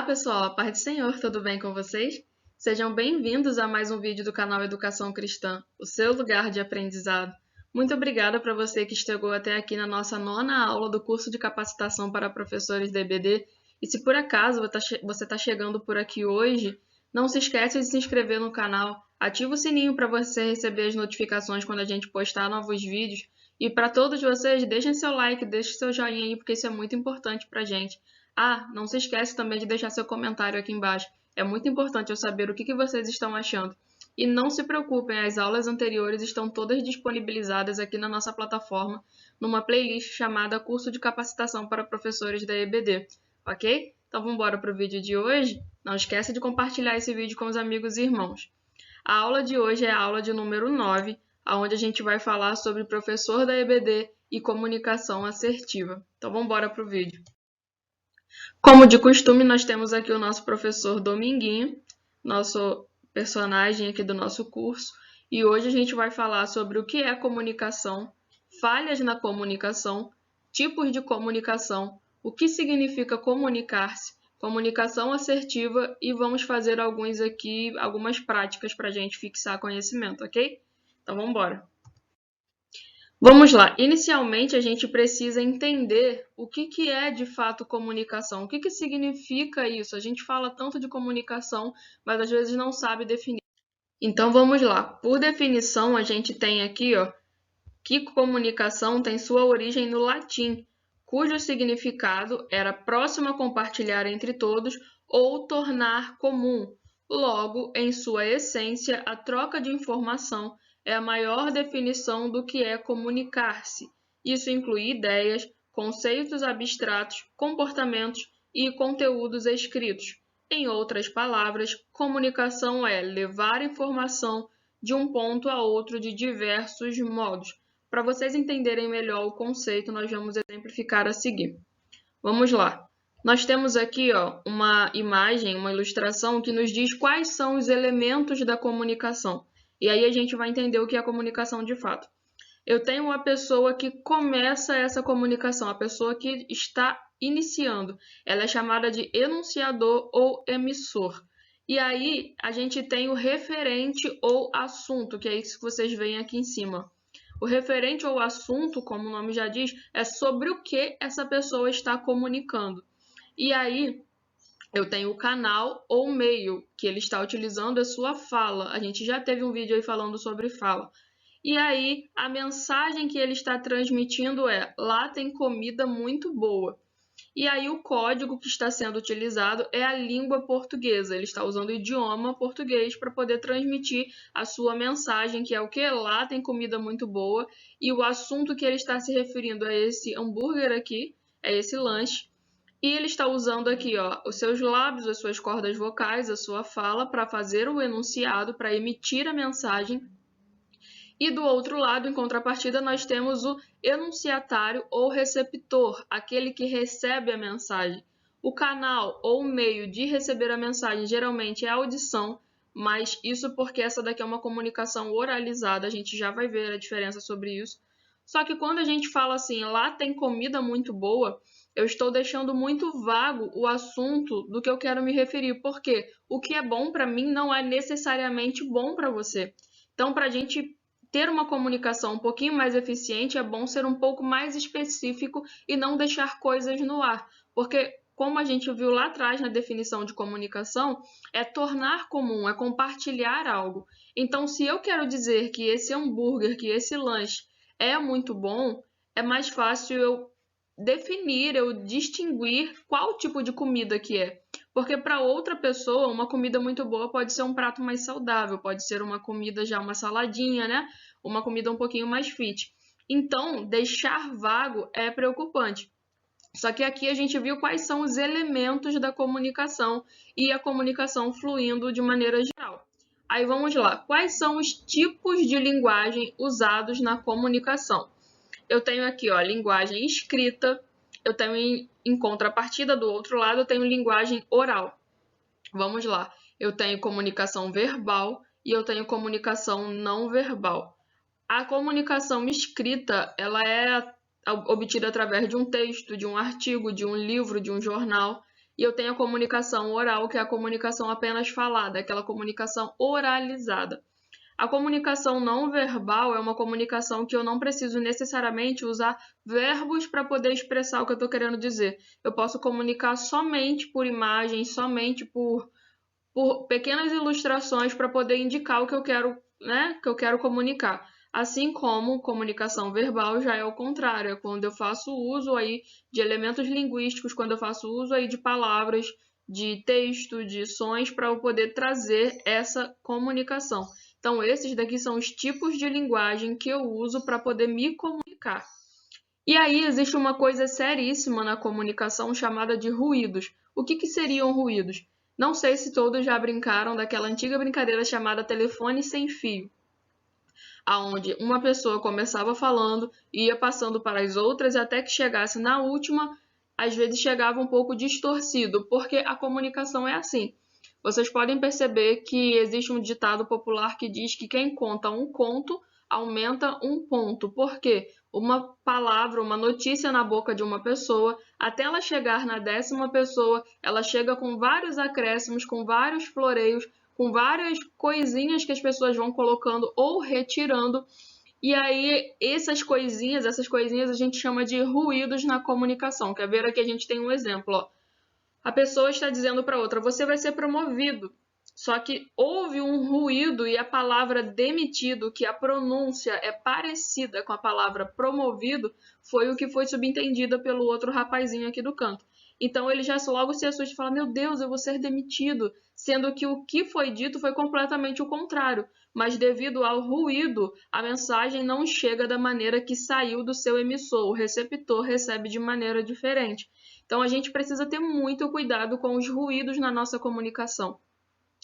Pessoal, a paz do Senhor, tudo bem com vocês? Sejam bem-vindos a mais um vídeo do canal Educação Cristã, o seu lugar de aprendizado. Muito obrigada para você que chegou até aqui na nossa 9ª aula do curso de capacitação para professores da EBD. E se por acaso você está chegando por aqui hoje, não se esqueça de se inscrever no canal, ativa o sininho para você receber as notificações quando a gente postar novos vídeos. E para todos vocês, deixem seu like, deixem seu joinha aí, porque isso é muito importante para a gente. Não se esquece também de deixar seu comentário aqui embaixo. É muito importante eu saber o que vocês estão achando. E não se preocupem, as aulas anteriores estão todas disponibilizadas aqui na nossa plataforma, numa playlist chamada Curso de Capacitação para Professores da EBD, ok? Então vamos embora para o vídeo de hoje. Não esqueça de compartilhar esse vídeo com os amigos e irmãos. A aula de hoje é a aula de número 9, onde a gente vai falar sobre professor da EBD e comunicação assertiva. Então vamos embora para o vídeo. Como de costume, nós temos aqui o nosso professor Dominguinho, nosso personagem aqui do nosso curso, e hoje a gente vai falar sobre o que é comunicação, falhas na comunicação, tipos de comunicação, o que significa comunicar-se, comunicação assertiva e vamos fazer algumas práticas para a gente fixar conhecimento, ok? Então vamos embora. Vamos lá, inicialmente a gente precisa entender o que é de fato comunicação, o que significa isso. A gente fala tanto de comunicação, mas às vezes não sabe definir. Então vamos lá, por definição a gente tem aqui que comunicação tem sua origem no latim, cujo significado era próximo a compartilhar entre todos ou tornar comum. Logo, em sua essência, a troca de informação é a maior definição do que é comunicar-se. Isso inclui ideias, conceitos abstratos, comportamentos e conteúdos escritos. Em outras palavras, comunicação é levar informação de um ponto a outro de diversos modos. Para vocês entenderem melhor o conceito, nós vamos exemplificar a seguir. Vamos lá. Nós temos aqui uma imagem, uma ilustração que nos diz quais são os elementos da comunicação. E aí a gente vai entender o que é a comunicação de fato. Eu tenho uma pessoa que começa essa comunicação, a pessoa que está iniciando. Ela é chamada de enunciador ou emissor. E aí a gente tem o referente ou assunto, que é isso que vocês veem aqui em cima. O referente ou assunto, como o nome já diz, é sobre o que essa pessoa está comunicando. E aí eu tenho o canal ou meio que ele está utilizando a sua fala. A gente já teve um vídeo aí falando sobre fala. E aí a mensagem que ele está transmitindo é: lá tem comida muito boa. E aí o código que está sendo utilizado é a língua portuguesa. Ele está usando o idioma português para poder transmitir a sua mensagem, que é o que? Lá tem comida muito boa. E o assunto que ele está se referindo é esse hambúrguer aqui, é esse lanche. E ele está usando aqui os seus lábios, as suas cordas vocais, a sua fala para fazer o enunciado, para emitir a mensagem. E do outro lado, em contrapartida, nós temos o enunciatário ou receptor, aquele que recebe a mensagem. O canal ou meio de receber a mensagem geralmente é a audição, mas isso porque essa daqui é uma comunicação oralizada, a gente já vai ver a diferença sobre isso. Só que quando a gente fala assim, lá tem comida muito boa, eu estou deixando muito vago o assunto do que eu quero me referir, porque o que é bom para mim não é necessariamente bom para você. Então, para a gente ter uma comunicação um pouquinho mais eficiente, é bom ser um pouco mais específico e não deixar coisas no ar, porque como a gente viu lá atrás na definição de comunicação, é tornar comum, é compartilhar algo. Então, se eu quero dizer que esse hambúrguer, que esse lanche é muito bom, é mais fácil eu definir, eu distinguir qual tipo de comida que é. Porque para outra pessoa, uma comida muito boa pode ser um prato mais saudável, pode ser uma comida já uma saladinha, né? Uma comida um pouquinho mais fit. Então, deixar vago é preocupante. Só que aqui a gente viu quais são os elementos da comunicação e a comunicação fluindo de maneira geral. Aí vamos lá. Quais são os tipos de linguagem usados na comunicação? Eu tenho aqui, linguagem escrita. Eu tenho em contrapartida do outro lado, eu tenho linguagem oral. Vamos lá. Eu tenho comunicação verbal e eu tenho comunicação não verbal. A comunicação escrita, ela é obtida através de um texto, de um artigo, de um livro, de um jornal. E eu tenho a comunicação oral, que é a comunicação apenas falada, aquela comunicação oralizada. A comunicação não verbal é uma comunicação que eu não preciso necessariamente usar verbos para poder expressar o que eu estou querendo dizer. Eu posso comunicar somente por imagem, somente por pequenas ilustrações para poder indicar o que eu quero, né, que eu quero comunicar. Assim como comunicação verbal já é o contrário, é quando eu faço uso aí de elementos linguísticos, quando eu faço uso aí de palavras, de texto, de sons para eu poder trazer essa comunicação. Então, esses daqui são os tipos de linguagem que eu uso para poder me comunicar. E aí existe uma coisa seríssima na comunicação chamada de ruídos. O que seriam ruídos? Não sei se todos já brincaram daquela antiga brincadeira chamada telefone sem fio, aonde uma pessoa começava falando e ia passando para as outras até que chegasse na última, às vezes chegava um pouco distorcido, porque a comunicação é assim. Vocês podem perceber que existe um ditado popular que diz que quem conta um conto aumenta um ponto. Por quê? Uma palavra, uma notícia na boca de uma pessoa, até ela chegar na 10ª pessoa, ela chega com vários acréscimos, com vários floreios, com várias coisinhas que as pessoas vão colocando ou retirando. E aí, essas coisinhas a gente chama de ruídos na comunicação. Quer ver? Aqui a gente tem um exemplo, ó. A pessoa está dizendo para outra, você vai ser promovido. Só que houve um ruído e a palavra demitido, que a pronúncia é parecida com a palavra promovido, foi o que foi subentendida pelo outro rapazinho aqui do canto. Então ele já logo se assusta e fala, meu Deus, eu vou ser demitido. Sendo que o que foi dito foi completamente o contrário. Mas devido ao ruído, a mensagem não chega da maneira que saiu do seu emissor. O receptor recebe de maneira diferente. Então a gente precisa ter muito cuidado com os ruídos na nossa comunicação.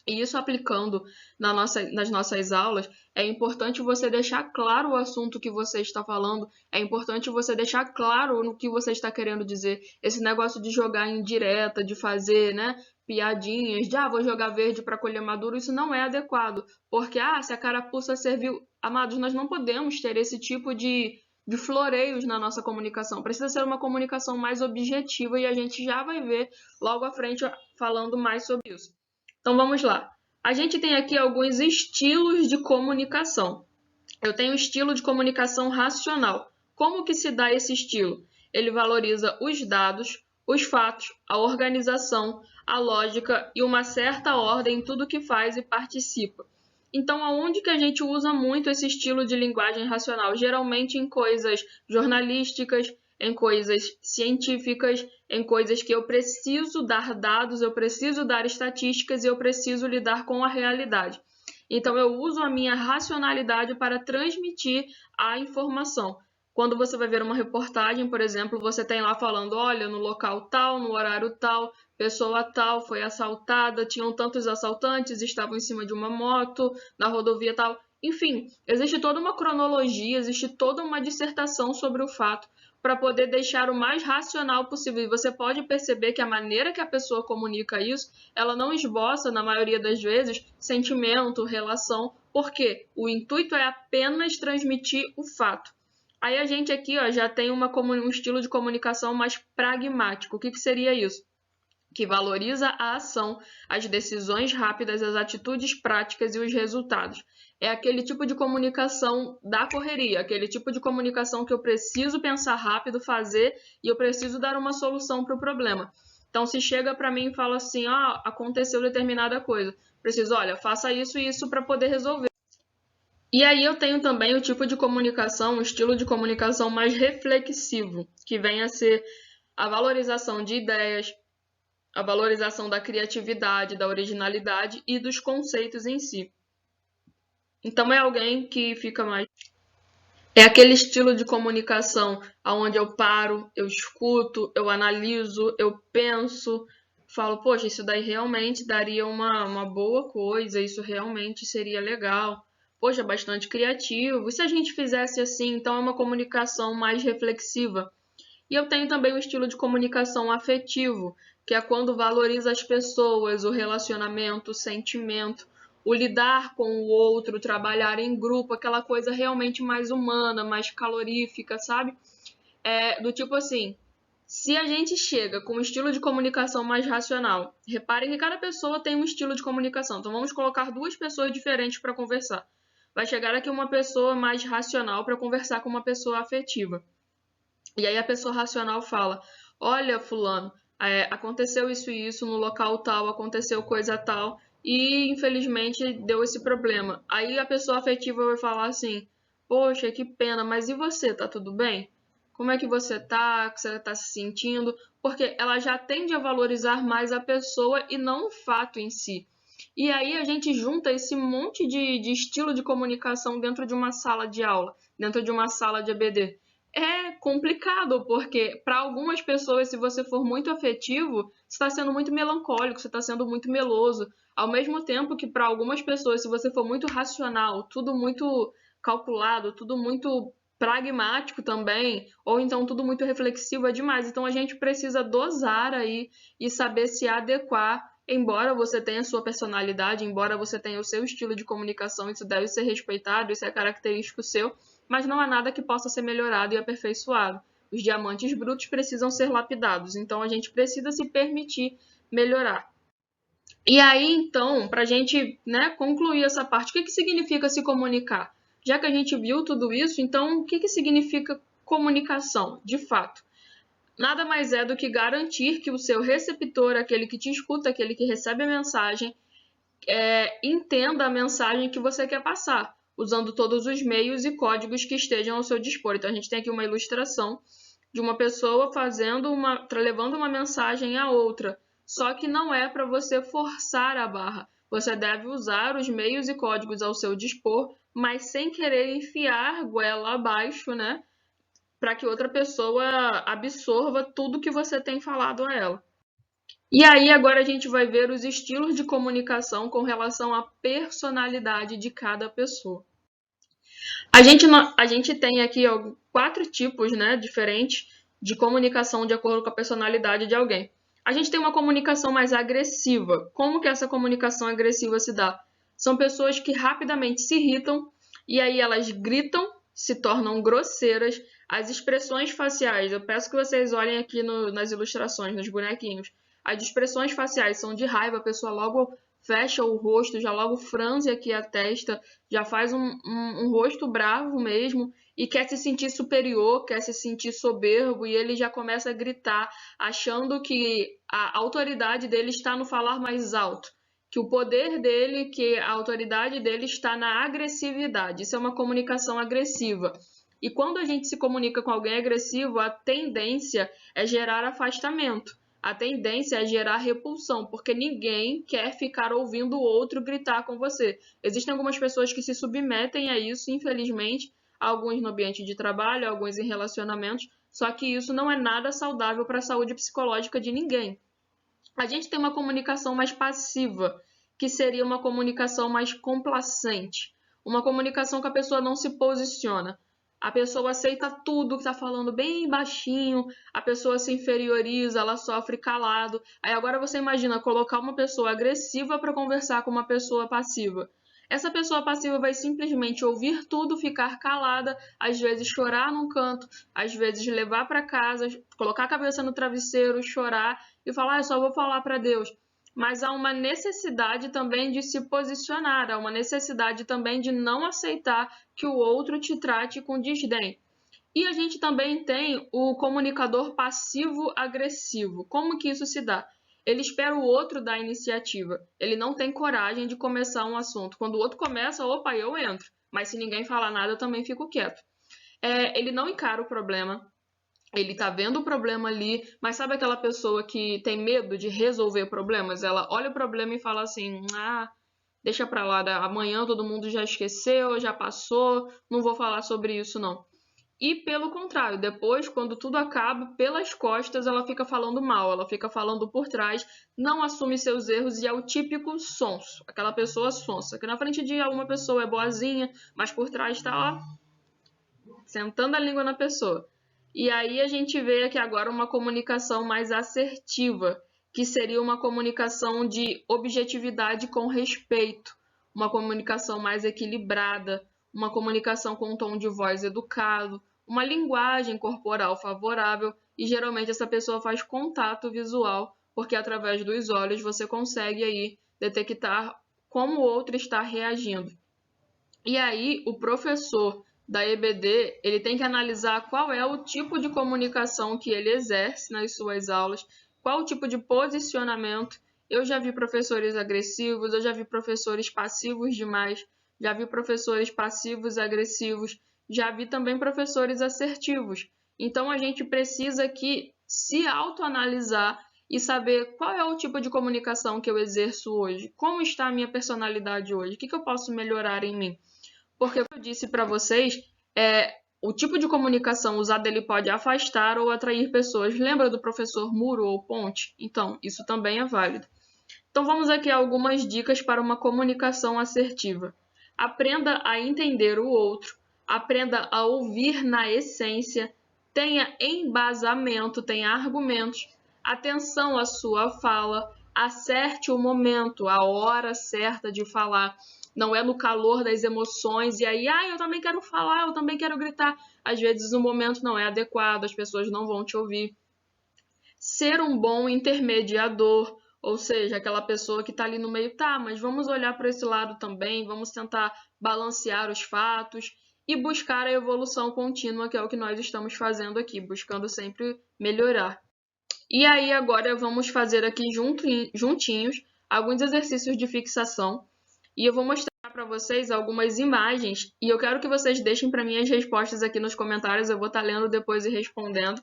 E isso aplicando nas nossas aulas, é importante você deixar claro o assunto que você está falando, é importante você deixar claro no que você está querendo dizer. Esse negócio de jogar em direta, de fazer, né, piadinhas, de vou jogar verde para colher maduro, isso não é adequado. Porque, se a carapuça serviu. Amados, nós não podemos ter esse tipo de floreios na nossa comunicação. Precisa ser uma comunicação mais objetiva e a gente já vai ver logo à frente falando mais sobre isso. Então vamos lá. A gente tem aqui alguns estilos de comunicação. Eu tenho o estilo de comunicação racional. Como que se dá esse estilo? Ele valoriza os dados, os fatos, a organização, a lógica e uma certa ordem em tudo que faz e participa. Então, aonde que a gente usa muito esse estilo de linguagem racional? Geralmente em coisas jornalísticas, em coisas científicas, em coisas que eu preciso dar dados, eu preciso dar estatísticas e eu preciso lidar com a realidade. Então, eu uso a minha racionalidade para transmitir a informação. Quando você vai ver uma reportagem, por exemplo, você tem lá falando, olha, no local tal, no horário tal, pessoa tal foi assaltada, tinham tantos assaltantes, estavam em cima de uma moto, na rodovia tal. Enfim, existe toda uma cronologia, existe toda uma dissertação sobre o fato para poder deixar o mais racional possível. E você pode perceber que a maneira que a pessoa comunica isso, ela não esboça, na maioria das vezes, sentimento, relação, porque o intuito é apenas transmitir o fato. Aí a gente aqui já tem um estilo de comunicação mais pragmático. O que seria isso? Que valoriza a ação, as decisões rápidas, as atitudes práticas e os resultados. É aquele tipo de comunicação da correria, aquele tipo de comunicação que eu preciso pensar rápido, fazer e eu preciso dar uma solução para o problema. Então, se chega para mim e fala assim, aconteceu determinada coisa, preciso, olha, faça isso e isso para poder resolver. E aí eu tenho também o tipo de comunicação, um estilo de comunicação mais reflexivo, que vem a ser a valorização de ideias, a valorização da criatividade, da originalidade e dos conceitos em si. Então é alguém que fica mais... É aquele estilo de comunicação onde eu paro, eu escuto, eu analiso, eu penso, falo, poxa, isso daí realmente daria uma boa coisa, isso realmente seria legal. Poxa, bastante criativo. E se a gente fizesse assim, então é uma comunicação mais reflexiva. E eu tenho também o estilo de comunicação afetivo, que é quando valoriza as pessoas, o relacionamento, o sentimento, o lidar com o outro, trabalhar em grupo, aquela coisa realmente mais humana, mais calorífica, sabe? Do tipo assim, Se a gente chega com um estilo de comunicação mais racional, reparem que cada pessoa tem um estilo de comunicação. Então vamos colocar duas pessoas diferentes para conversar. Vai chegar aqui uma pessoa mais racional para conversar com uma pessoa afetiva. E aí a pessoa racional fala: olha, fulano, aconteceu isso e isso no local tal, aconteceu coisa tal, e infelizmente deu esse problema. Aí a pessoa afetiva vai falar assim: poxa, que pena, mas e você, tá tudo bem? Como é que você tá? Que você tá se sentindo? Porque ela já tende a valorizar mais a pessoa e não o fato em si. E aí a gente junta esse monte de estilo de comunicação dentro de uma sala de aula, dentro de uma sala de EBD. É complicado, porque para algumas pessoas, se você for muito afetivo, você está sendo muito melancólico, você está sendo muito meloso. Ao mesmo tempo que para algumas pessoas, se você for muito racional, tudo muito calculado, tudo muito pragmático também, ou então tudo muito reflexivo é demais. Então a gente precisa dosar aí e saber se adequar. Embora você tenha a sua personalidade, embora você tenha o seu estilo de comunicação, isso deve ser respeitado, isso é característico seu, mas não há nada que possa ser melhorado e aperfeiçoado. Os diamantes brutos precisam ser lapidados, então a gente precisa se permitir melhorar. E aí, então, para a gente, né, concluir essa parte, o que significa se comunicar? Já que a gente viu tudo isso, então o que significa comunicação, de fato? Nada mais é do que garantir que o seu receptor, aquele que te escuta, aquele que recebe a mensagem, entenda a mensagem que você quer passar, usando todos os meios e códigos que estejam ao seu dispor. Então a gente tem aqui uma ilustração de uma pessoa levando uma mensagem a outra, só que não é para você forçar a barra. Você deve usar os meios e códigos ao seu dispor, mas sem querer enfiar goela abaixo, né? Para que outra pessoa absorva tudo que você tem falado a ela. E aí agora a gente vai ver os estilos de comunicação com relação à personalidade de cada pessoa. A gente tem aqui 4 tipos, né, diferentes de comunicação de acordo com a personalidade de alguém. A gente tem uma comunicação mais agressiva. Como que essa comunicação agressiva se dá? São pessoas que rapidamente se irritam e aí elas gritam, se tornam grosseiras. As expressões faciais, eu peço que vocês olhem aqui nas ilustrações, nos bonequinhos. As expressões faciais são de raiva, a pessoa logo fecha o rosto, já logo franze aqui a testa, já faz um rosto bravo mesmo e quer se sentir superior, quer se sentir soberbo e ele já começa a gritar, achando que a autoridade dele está no falar mais alto, que o poder dele, que a autoridade dele está na agressividade. Isso é uma comunicação agressiva. E quando a gente se comunica com alguém agressivo, a tendência é gerar afastamento. A tendência é gerar repulsão, porque ninguém quer ficar ouvindo o outro gritar com você. Existem algumas pessoas que se submetem a isso, infelizmente, alguns no ambiente de trabalho, alguns em relacionamentos, só que isso não é nada saudável para a saúde psicológica de ninguém. A gente tem uma comunicação mais passiva, que seria uma comunicação mais complacente, uma comunicação que a pessoa não se posiciona. A pessoa aceita tudo que está falando bem baixinho, a pessoa se inferioriza, ela sofre calado. Aí agora você imagina colocar uma pessoa agressiva para conversar com uma pessoa passiva. Essa pessoa passiva vai simplesmente ouvir tudo, ficar calada, às vezes chorar num canto, às vezes levar para casa, colocar a cabeça no travesseiro, chorar e falar: eu só vou falar para Deus. Mas há uma necessidade também de se posicionar, há uma necessidade também de não aceitar que o outro te trate com desdém. E a gente também tem o comunicador passivo-agressivo. Como que isso se dá? Ele espera o outro dar a iniciativa. Ele não tem coragem de começar um assunto. Quando o outro começa, opa, eu entro. Mas se ninguém falar nada, eu também fico quieto. Ele não encara o problema. Ele tá vendo o problema ali, mas sabe aquela pessoa que tem medo de resolver problemas? Ela olha o problema e fala assim: ah, deixa pra lá, amanhã todo mundo já esqueceu, já passou, não vou falar sobre isso não. E pelo contrário, depois, quando tudo acaba, pelas costas ela fica falando mal, ela fica falando por trás, não assume seus erros e é o típico sonso, aquela pessoa sonsa, que na frente de uma pessoa é boazinha, mas por trás tá, ó, sentando a língua na pessoa. E aí a gente vê aqui agora uma comunicação mais assertiva, que seria uma comunicação de objetividade com respeito, uma comunicação mais equilibrada, uma comunicação com um tom de voz educado, uma linguagem corporal favorável e geralmente essa pessoa faz contato visual, porque através dos olhos você consegue aí detectar como o outro está reagindo. E aí o professor da EBD, ele tem que analisar qual é o tipo de comunicação que ele exerce nas suas aulas, qual o tipo de posicionamento. Eu já vi professores agressivos, eu já vi professores passivos demais, já vi professores passivos agressivos, já vi também professores assertivos. Então a gente precisa aqui se autoanalisar e saber qual é o tipo de comunicação que eu exerço hoje, como está a minha personalidade hoje, o que eu posso melhorar em mim. Porque, como eu disse para vocês, o tipo de comunicação usado ele pode afastar ou atrair pessoas. Lembra do professor muro ou ponte? Então, isso também é válido. Então, vamos aqui a algumas dicas para uma comunicação assertiva. Aprenda a entender o outro, aprenda a ouvir na essência, tenha embasamento, tenha argumentos, atenção à sua fala, acerte o momento, a hora certa de falar. Não é no calor das emoções e aí, eu também quero falar, eu também quero gritar. Às vezes o momento não é adequado, as pessoas não vão te ouvir. Ser um bom intermediador, ou seja, aquela pessoa que está ali no meio, mas vamos olhar para esse lado também, vamos tentar balancear os fatos e buscar a evolução contínua, que é o que nós estamos fazendo aqui, buscando sempre melhorar. E aí agora vamos fazer aqui juntinhos alguns exercícios de fixação e eu vou mostrar para vocês algumas imagens e eu quero que vocês deixem para mim as respostas aqui nos comentários, eu vou estar lendo depois e respondendo.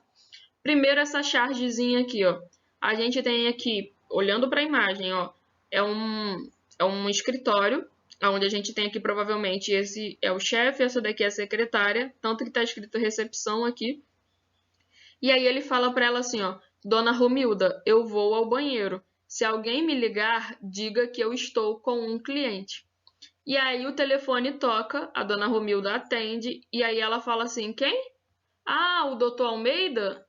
Primeiro essa chargezinha aqui, ó. A gente tem aqui, olhando para a imagem, ó, é um escritório, onde a gente tem aqui provavelmente esse é o chefe, essa daqui é a secretária, tanto que está escrito recepção aqui. E aí ele fala para ela assim, ó, Dona Romilda, eu vou ao banheiro. Se alguém me ligar, diga que eu estou com um cliente. E aí o telefone toca, a Dona Romilda atende, e aí ela fala assim, quem? O doutor Almeida?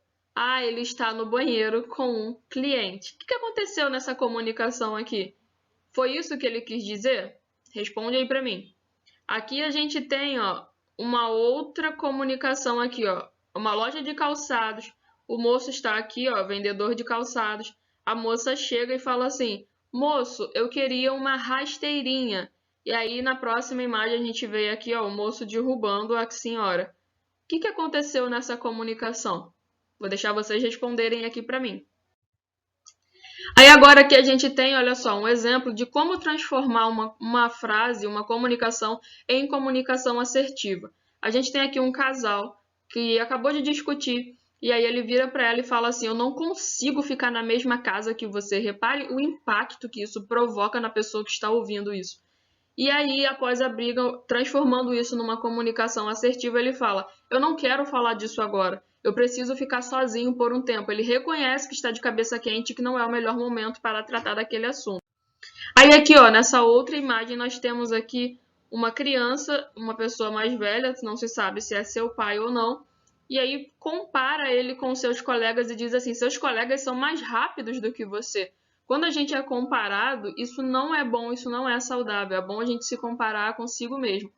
Ele está no banheiro com um cliente. O que aconteceu nessa comunicação aqui? Foi isso que ele quis dizer? Responde aí para mim. Aqui a gente tem, ó, uma outra comunicação aqui, ó. Uma loja de calçados. O moço está aqui, ó, vendedor de calçados. A moça chega e fala assim, moço, eu queria uma rasteirinha. E aí na próxima imagem a gente vê aqui, ó, o moço derrubando a senhora. O que aconteceu nessa comunicação? Vou deixar vocês responderem aqui para mim. Aí agora aqui a gente tem, olha só, um exemplo de como transformar uma frase, uma comunicação em comunicação assertiva. A gente tem aqui um casal que acabou de discutir e aí ele vira para ela e fala assim, eu não consigo ficar na mesma casa que você. Repare o impacto que isso provoca na pessoa que está ouvindo isso. E aí, após a briga, transformando isso numa comunicação assertiva, ele fala, eu não quero falar disso agora, eu preciso ficar sozinho por um tempo. Ele reconhece que está de cabeça quente e que não é o melhor momento para tratar daquele assunto. Aí aqui, ó, nessa outra imagem, nós temos aqui uma criança, uma pessoa mais velha, não se sabe se é seu pai ou não, e aí compara ele com seus colegas e diz assim, seus colegas são mais rápidos do que você. Quando a gente é comparado, isso não é bom, isso não é saudável. É bom a gente se comparar consigo mesmo.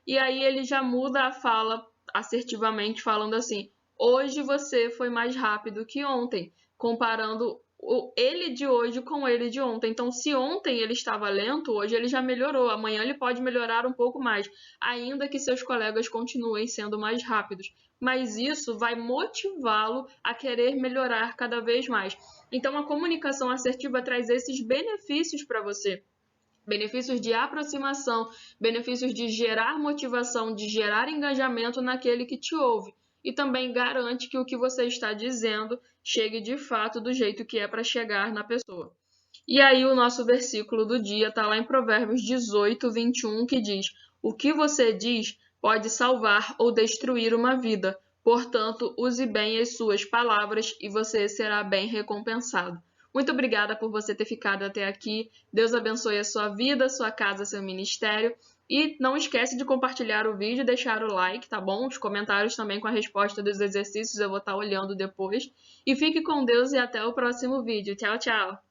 E aí ele já muda a fala assertivamente, falando assim, hoje você foi mais rápido que ontem, comparando ele de hoje com ele de ontem. Então, se ontem ele estava lento, hoje ele já melhorou. Amanhã ele pode melhorar um pouco mais, ainda que seus colegas continuem sendo mais rápidos. Mas isso vai motivá-lo a querer melhorar cada vez mais. Então, a comunicação assertiva traz esses benefícios para você. Benefícios de aproximação, benefícios de gerar motivação, de gerar engajamento naquele que te ouve. E também garante que o que você está dizendo chegue de fato do jeito que é para chegar na pessoa. E aí o nosso versículo do dia está lá em Provérbios 18, 21, que diz, o que você diz pode salvar ou destruir uma vida. Portanto, use bem as suas palavras e você será bem recompensado. Muito obrigada por você ter ficado até aqui. Deus abençoe a sua vida, sua casa, seu ministério. E não esquece de compartilhar o vídeo e deixar o like, tá bom? Os comentários também com a resposta dos exercícios eu vou estar olhando depois. E fique com Deus e até o próximo vídeo. Tchau, tchau!